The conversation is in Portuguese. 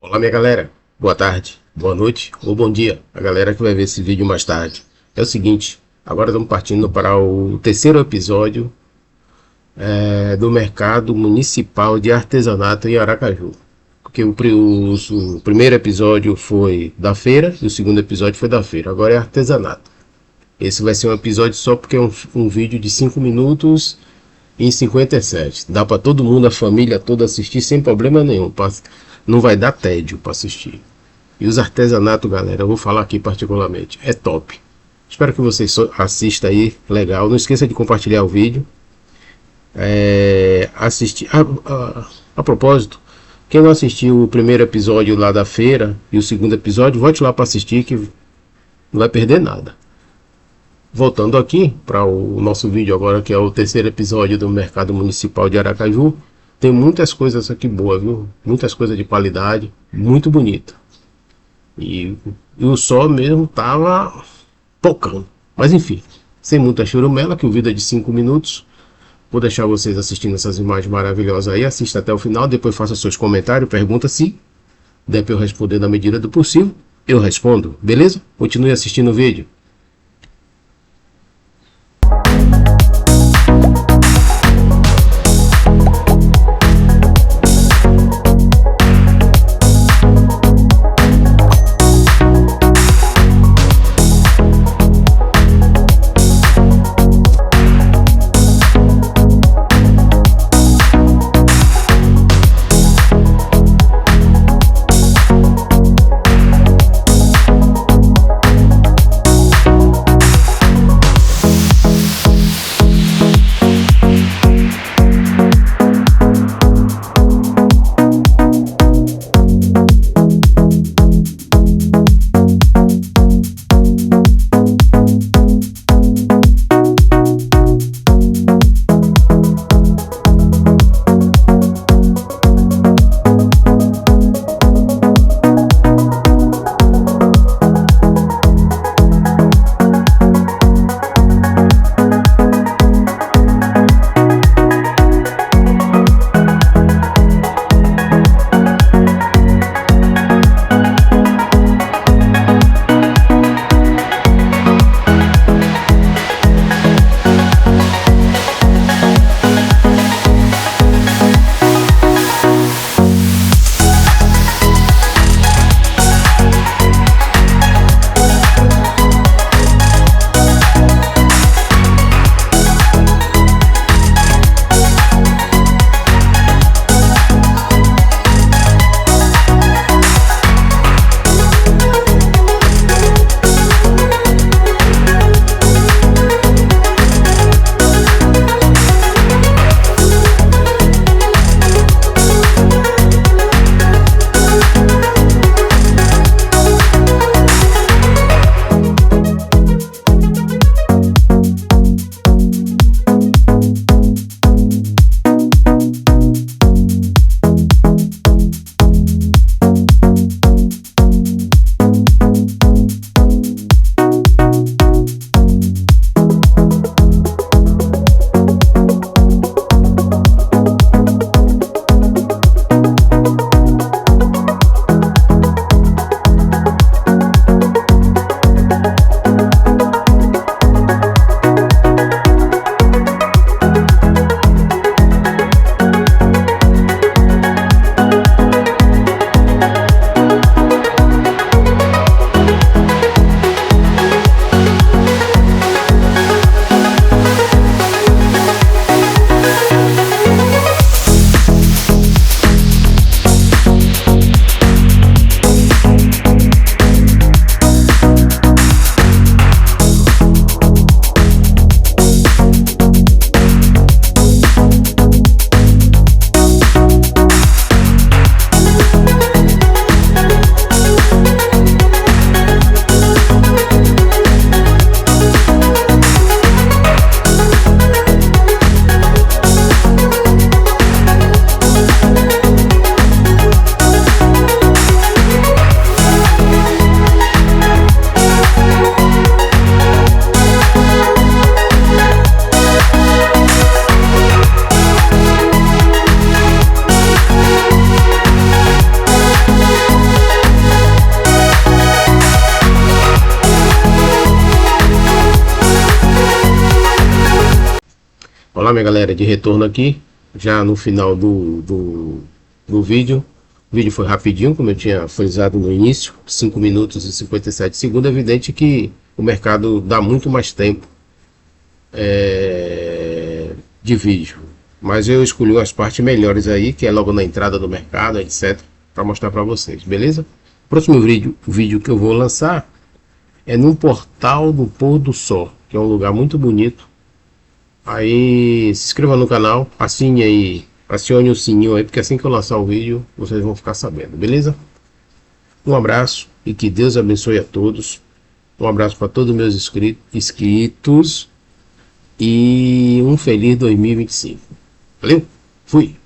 Olá minha galera, boa tarde, boa noite ou bom dia, a galera que vai ver esse vídeo mais tarde. É o seguinte, agora estamos partindo para o terceiro episódio do mercado municipal de artesanato em Aracajú. Porque o primeiro episódio foi da feira e o segundo episódio foi da feira, agora é artesanato. Esse vai ser um episódio só porque é um vídeo de 5 minutos em 57. Dá para todo mundo, a família toda assistir sem problema nenhum. Não vai dar tédio para assistir. E os artesanatos, galera, eu vou falar aqui particularmente, é top. Espero que vocês assistam aí, legal. Não esqueça de compartilhar o vídeo. Assistir. A propósito, quem não assistiu o primeiro episódio lá da feira e o segundo episódio, volte lá para assistir que não vai perder nada. Voltando aqui para o nosso vídeo agora, que é o terceiro episódio do mercado municipal de Aracaju. Tem muitas coisas aqui boas, viu? Muitas coisas de qualidade, muito bonito. E o sol mesmo tava pocando. Mas enfim, sem muita churumela, que o vídeo é de 5 minutos. Vou deixar vocês assistindo essas imagens maravilhosas aí. Assista até o final, depois faça seus comentários, pergunta se der para eu responder na medida do possível. Eu respondo, beleza? Continue assistindo o vídeo. minha galera, de retorno aqui, já no final do vídeo. O vídeo foi rapidinho, como eu tinha frisado no início, 5 minutos e 57 segundos. É evidente que o mercado dá muito mais tempo de vídeo, mas eu escolhi umas partes melhores aí, que é logo na entrada do mercado, etc, para mostrar para vocês, beleza? O próximo vídeo que eu vou lançar é num portal do pôr do sol, que é um lugar muito bonito. Aí se inscreva no canal, assine aí, acione o sininho aí, porque assim que eu lançar o vídeo vocês vão ficar sabendo, beleza? Um abraço e que Deus abençoe a todos. Um abraço para todos os meus inscritos e um feliz 2025. Valeu, fui!